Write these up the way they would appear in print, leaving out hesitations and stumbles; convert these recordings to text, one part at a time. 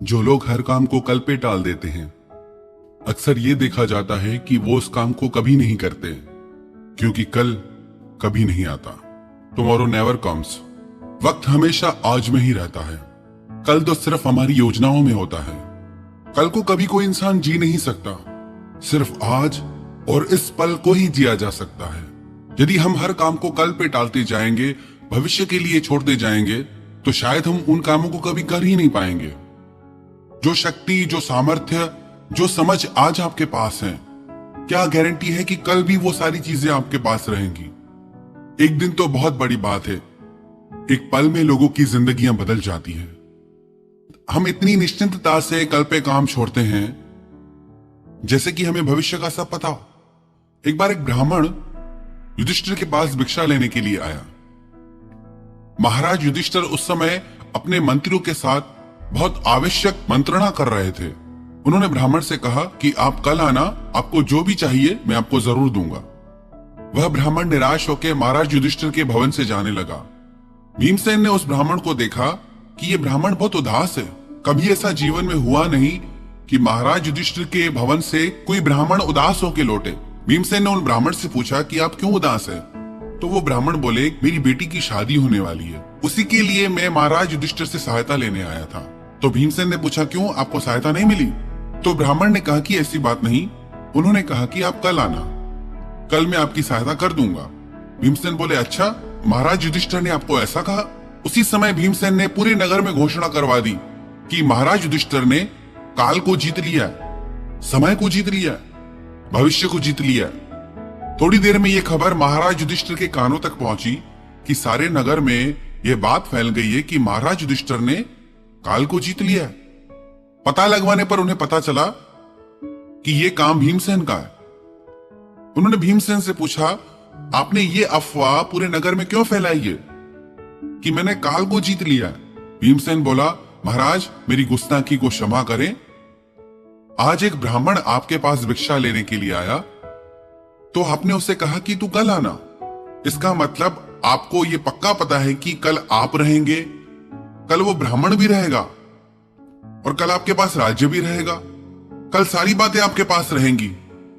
जो लोग हर काम को कल पे टाल देते हैं, अक्सर ये देखा जाता है कि वो उस काम को कभी नहीं करते, क्योंकि कल कभी नहीं आता। Tomorrow never comes. वक्त हमेशा आज में ही रहता है। कल तो सिर्फ हमारी योजनाओं में होता है। कल को कभी कोई इंसान जी नहीं सकता, सिर्फ आज और इस पल को ही जिया जा सकता है। यदि हम हर काम को कल पे टालते जाएंगे, भविष्य के लिए छोड़ते जाएंगे, तो शायद हम उन कामों को कभी कर ही नहीं पाएंगे। जो शक्ति, जो सामर्थ्य, जो समझ आज आपके पास है, क्या गारंटी है कि कल भी वो सारी चीजें आपके पास रहेंगी? एक दिन तो बहुत बड़ी बात है, एक पल में लोगों की जिंदगियां बदल जाती हैं। हम इतनी निश्चिंतता से कल पे काम छोड़ते हैं जैसे कि हमें भविष्य का सब पता हो। एक बार एक ब्राह्मण युधिष्ठिर के पास भिक्षा लेने के लिए आया। महाराज युधिष्ठिर उस समय अपने मंत्रियों के साथ बहुत आवश्यक मंत्रणा कर रहे थे। उन्होंने ब्राह्मण से कहा कि आप कल आना, आपको जो भी चाहिए मैं आपको जरूर दूंगा। वह ब्राह्मण निराश होकर महाराज युधिष्ठिर के भवन से जाने लगा। भीमसेन ने उस ब्राह्मण को देखा कि यह ब्राह्मण बहुत उदास है। कभी ऐसा जीवन में हुआ नहीं कि महाराज युधिष्ठिर के भवन से कोई ब्राह्मण उदास होकर लौटे। भीमसेन ने उन ब्राह्मण से पूछा कि आप क्यों उदास है? तो वो ब्राह्मण बोले, मेरी बेटी की शादी होने वाली है, उसी के लिए मैं महाराज युधिष्ठिर से सहायता लेने आया था। तो भीमसेन ने पूछा, क्यों, आपको सहायता नहीं मिली? तो ब्राह्मण ने कहा कि ऐसी बात नहीं। उन्होंने कहा कि आप कल आना, कल मैं आपकी सहायता कर दूंगा। भीमसेन बोले, अच्छा, महाराज युधिष्ठिर ने आपको ऐसा कहा? उसी समय भीमसेन ने पूरे नगर में घोषणा करवा दी कि महाराज युधिष्ठिर ने काल को जीत लिया, समय को जीत लिया, भविष्य को जीत लिया। थोड़ी देर में यह खबर महाराज युधिष्ठिर के कानों तक पहुंची कि सारे नगर में यह बात फैल गई है कि महाराज युधिष्ठिर ने काल को जीत लिया। पता लगवाने पर उन्हें पता चला कि यह काम भीमसेन का है। उन्होंने भीमसेन से पूछा, आपने ये अफवाह पूरे नगर में क्यों फैलाई है कि मैंने काल को जीत लिया? भीमसेन बोला, महाराज, मेरी गुस्ताखी को क्षमा करें। आज एक ब्राह्मण आपके पास भिक्षा लेने के लिए आया, तो आपने उसे कहा कि तू कल आना। इसका मतलब आपको ये पक्का पता है कि कल आप रहेंगे, कल वो ब्राह्मण भी रहेगा और कल आपके पास राज्य भी रहेगा। कल सारी बातें आपके पास रहेंगी।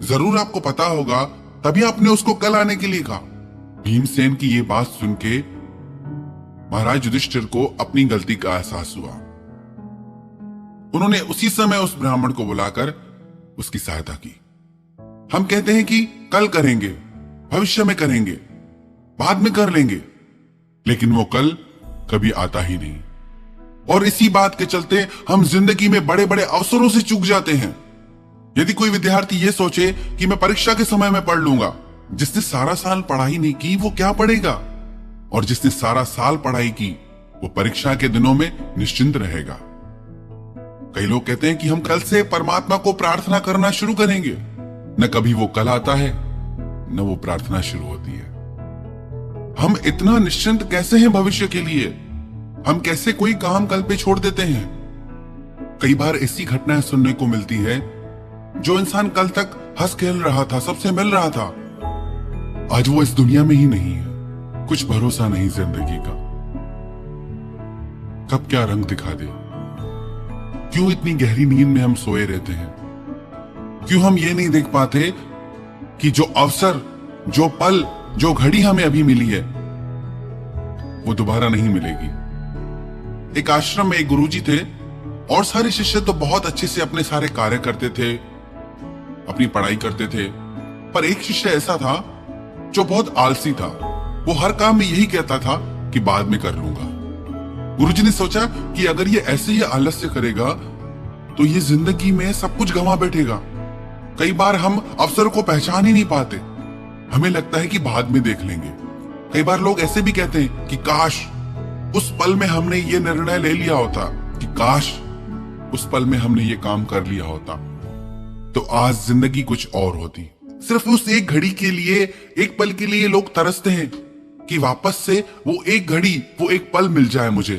जरूर आपको पता होगा, तभी आपने उसको कल आने के लिए कहा। भीमसेन की ये बात सुन के महाराज युधिष्ठिर को अपनी गलती का एहसास हुआ। उन्होंने उसी समय उस ब्राह्मण को बुलाकर उसकी सहायता की। हम कहते हैं कि कल करेंगे, भविष्य में करेंगे, बाद में कर लेंगे, लेकिन वो कल कभी आता ही नहीं। और इसी बात के चलते हम जिंदगी में बड़े बड़े अवसरों से चूक जाते हैं। यदि कोई विद्यार्थी ये सोचे कि मैं परीक्षा के समय में पढ़ लूंगा, जिसने सारा साल पढ़ाई नहीं की वो क्या पढ़ेगा? और जिसने सारा साल पढ़ाई की वो परीक्षा के दिनों में निश्चिंत रहेगा। कई लोग कहते हैं कि हम कल से परमात्मा को प्रार्थना करना शुरू करेंगे। न कभी वो कल आता है, न वो प्रार्थना शुरू होती है। हम इतना निश्चिंत कैसे हैं भविष्य के लिए? हम कैसे कोई काम कल पे छोड़ देते हैं? कई बार ऐसी घटनाएं सुनने को मिलती है, जो इंसान कल तक हंस खेल रहा था, सबसे मिल रहा था, आज वो इस दुनिया में ही नहीं है। कुछ भरोसा नहीं जिंदगी का, कब क्या रंग दिखा दे। क्यों इतनी गहरी नींद में हम सोए रहते हैं? क्यों हम ये नहीं देख पाते कि जो अवसर, जो पल, जो घड़ी हमें अभी मिली है वो दोबारा नहीं मिलेगी। एक आश्रम में एक गुरुजी थे और सारे शिष्य तो बहुत अच्छे से अपने सारे कार्य करते थे, अपनी पढ़ाई करते थे, पर एक शिष्य ऐसा था जो बहुत आलसी था। वो हर काम में यही कहता था कि बाद में कर लूंगा। गुरुजी ने सोचा कि अगर ये ऐसे ही आलस्य करेगा तो ये जिंदगी में सब कुछ गंवा बैठेगा। कई बार हम अवसर को पहचान ही नहीं पाते, हमें लगता है कि बाद में देख लेंगे। कई बार लोग ऐसे भी कहते हैं कि काश उस पल में हमने ये निर्णय ले लिया होता, कि काश उस पल में हमने ये काम कर लिया होता, तो आज जिंदगी कुछ और होती। सिर्फ उस एक घड़ी के लिए, एक पल के लिए लोग तरसते हैं कि वापस से वो एक घड़ी, वो एक पल मिल जाए मुझे,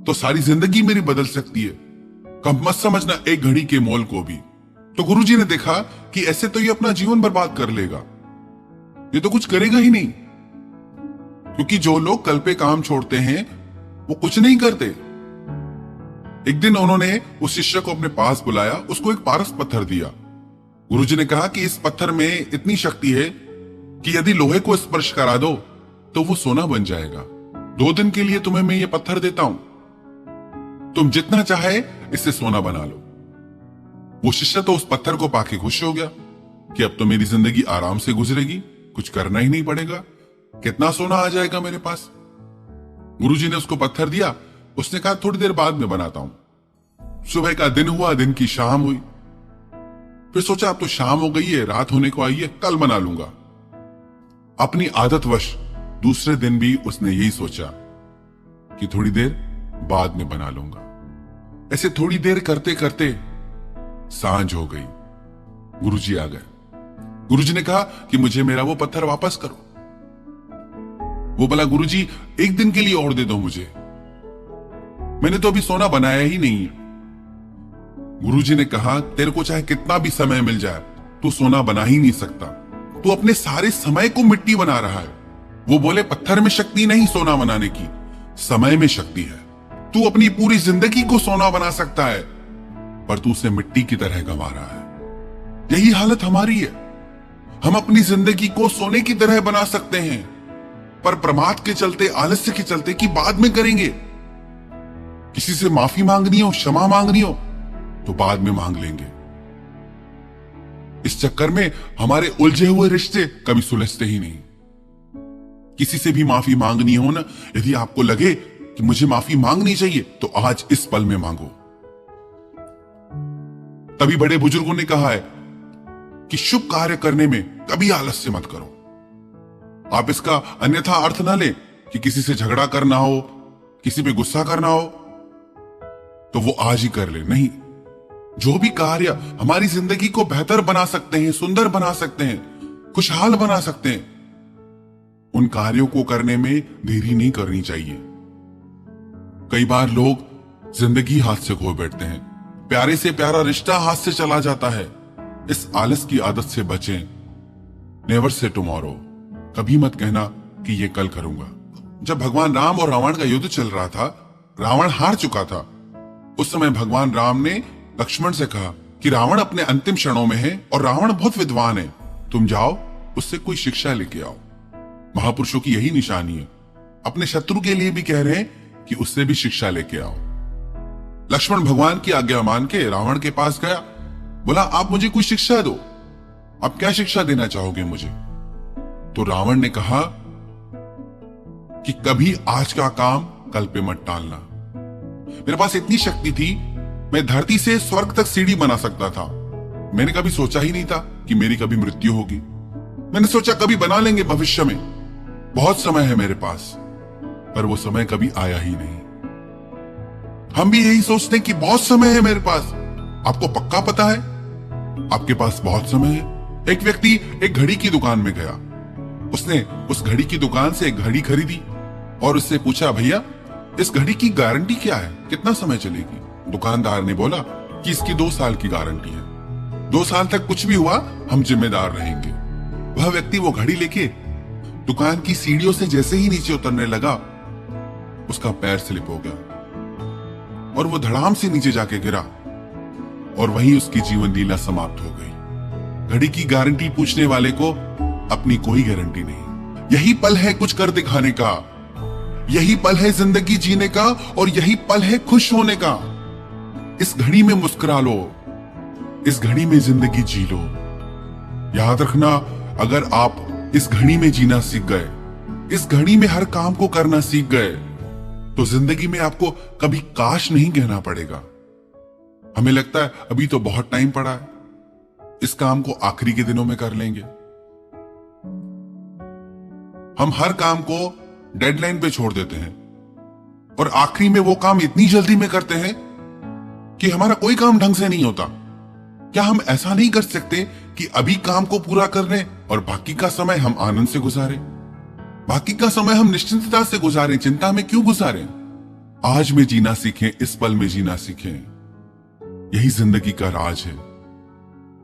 तो सारी जिंदगी मेरी बदल सकती है। कम मत समझना एक घड़ी के मोल को भी। तो गुरुजी ने देखा कि ऐसे तो ये अपना जीवन बर्बाद कर लेगा, ये तो कुछ करेगा ही नहीं। क्योंकि जो लोग कल पे काम छोड़ते हैं वो कुछ नहीं करते। एक दिन उन्होंने उस शिष्य को अपने पास बुलाया, उसको एक पारस पत्थर दिया। गुरुजी ने कहा कि इस पत्थर में इतनी शक्ति है कि यदि लोहे को स्पर्श करा दो तो वो सोना बन जाएगा। 2 दिन के लिए तुम्हें मैं ये पत्थर देता हूं, तुम जितना चाहे इससे सोना बना लो। वो शिष्य तो उस पत्थर को पाके खुश हो गया कि अब तो मेरी जिंदगी आराम से गुजरेगी, कुछ करना ही नहीं पड़ेगा, कितना सोना आ जाएगा मेरे पास। गुरुजी ने उसको पत्थर दिया, उसने कहा थोड़ी देर बाद में बनाता हूं। सुबह का दिन हुआ, दिन की शाम हुई, फिर सोचा अब तो शाम हो गई है, रात होने को आई है, कल बना लूंगा। अपनी आदतवश दूसरे दिन भी उसने यही सोचा कि थोड़ी देर बाद में बना लूंगा। ऐसे थोड़ी देर करते करते सांझ हो गई। गुरुजी आ गए। गुरुजी ने कहा कि मुझे मेरा वो पत्थर वापस करो। वो बोला गुरुजी एक दिन के लिए और दे दो मुझे, मैंने तो अभी सोना बनाया ही नहीं है। गुरुजी ने कहा तेरे को चाहे कितना भी समय मिल जाए तू सोना बना ही नहीं सकता, तू अपने सारे समय को मिट्टी बना रहा है। वो बोले पत्थर में शक्ति नहीं सोना बनाने की, समय में शक्ति है। तू अपनी पूरी जिंदगी को सोना बना सकता है पर तू उसे मिट्टी की तरह गंवा रहा है। यही हालत हमारी है। हम अपनी जिंदगी को सोने की तरह बना सकते हैं पर प्रमाद के चलते, आलस्य के चलते कि बाद में करेंगे, किसी से माफी मांगनी हो, क्षमा मांगनी हो तो बाद में मांग लेंगे। इस चक्कर में हमारे उलझे हुए रिश्ते कभी सुलझते ही नहीं। किसी से भी माफी मांगनी हो ना, यदि आपको लगे कि मुझे माफी मांगनी चाहिए तो आज इस पल में मांगो। तभी बड़े बुजुर्गों ने कहा है कि शुभ कार्य करने में कभी आलस्य मत करो। आप इसका अन्यथा अर्थ ना लें कि किसी से झगड़ा करना हो, किसी पे गुस्सा करना हो तो वो आज ही कर ले। नहीं, जो भी कार्य हमारी जिंदगी को बेहतर बना सकते हैं, सुंदर बना सकते हैं, खुशहाल बना सकते हैं, उन कार्यों को करने में देरी नहीं करनी चाहिए। कई बार लोग जिंदगी हाथ से खो बैठते हैं, प्यारे से प्यारा रिश्ता हाथ से चला जाता है। इस आलस की आदत से बचें। नेवर से टुमारो, कभी मत कहना कि ये कल करूंगा। जब भगवान राम और रावण का युद्ध चल रहा था, रावण हार चुका था। उस समय भगवान राम ने लक्ष्मण से कहा कि रावण अपने अंतिम क्षणों में है और रावण बहुत विद्वान है, तुम जाओ उससे कोई शिक्षा लेके आओ। महापुरुषों की यही निशानी है, अपने शत्रु के लिए भी कह रहे हैं कि उससे भी शिक्षा लेके आओ। लक्ष्मण भगवान की आज्ञा मान के रावण के पास गया, बोला आप मुझे कोई शिक्षा दो, आप क्या शिक्षा देना चाहोगे मुझे? तो रावण ने कहा कि कभी आज का काम कल पे मत टालना। मेरे पास इतनी शक्ति थी, मैं धरती से स्वर्ग तक सीढ़ी बना सकता था। मैंने कभी सोचा ही नहीं था कि मेरी कभी मृत्यु होगी। मैंने सोचा कभी बना लेंगे भविष्य में, बहुत समय है मेरे पास, पर वो समय कभी आया ही नहीं। हम भी यही सोचते हैं कि बहुत समय है मेरे पास। आपको पक्का पता है आपके पास बहुत समय है? एक व्यक्ति एक घड़ी की दुकान में गया, उसने उस घड़ी की दुकान से एक घड़ी खरीदी और उससे पूछा भैया इस घड़ी की गारंटी क्या है, कितना समय चलेगी? दुकानदार ने बोला कि इसकी 2 साल की गारंटी है, 2 साल तक कुछ भी हुआ हम जिम्मेदार रहेंगे। वह व्यक्ति वो घड़ी लेके दुकान की सीढ़ियों से जैसे ही नीचे उतरने लगा, उसका पैर स्लिप हो गया और वो धड़ाम से नीचे जाके गिरा और वहीं उसकी जीवन लीला समाप्त हो गई। घड़ी की गारंटी पूछने वाले को अपनी कोई गारंटी नहीं। यही पल है कुछ कर दिखाने का, यही पल है जिंदगी जीने का और यही पल है खुश होने का। इस घड़ी में मुस्कुरा लो, इस घड़ी में जिंदगी जी लो। याद रखना, अगर आप इस घड़ी में जीना सीख गए, इस घड़ी में हर काम को करना सीख गए, तो जिंदगी में आपको कभी काश नहीं कहना पड़ेगा। हमें लगता है अभी तो बहुत टाइम पड़ा है, इस काम को आखिरी के दिनों में कर लेंगे। हम हर काम को डेडलाइन पे छोड़ देते हैं और आखिरी में वो काम इतनी जल्दी में करते हैं कि हमारा कोई काम ढंग से नहीं होता। क्या हम ऐसा नहीं कर सकते कि अभी काम को पूरा कर लें और बाकी का समय हम आनंद से गुजारें? बाकी का समय हम निश्चिंतता से गुजारें, चिंता में क्यों गुजारें? आज में जीना सीखें, इस पल में जीना सीखें। यही जिंदगी का राज है।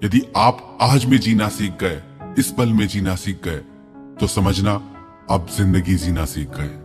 यदि आप आज में जीना सीख गए, इस पल में जीना सीख गए, तो समझना अब जिंदगी जीना सीख गए।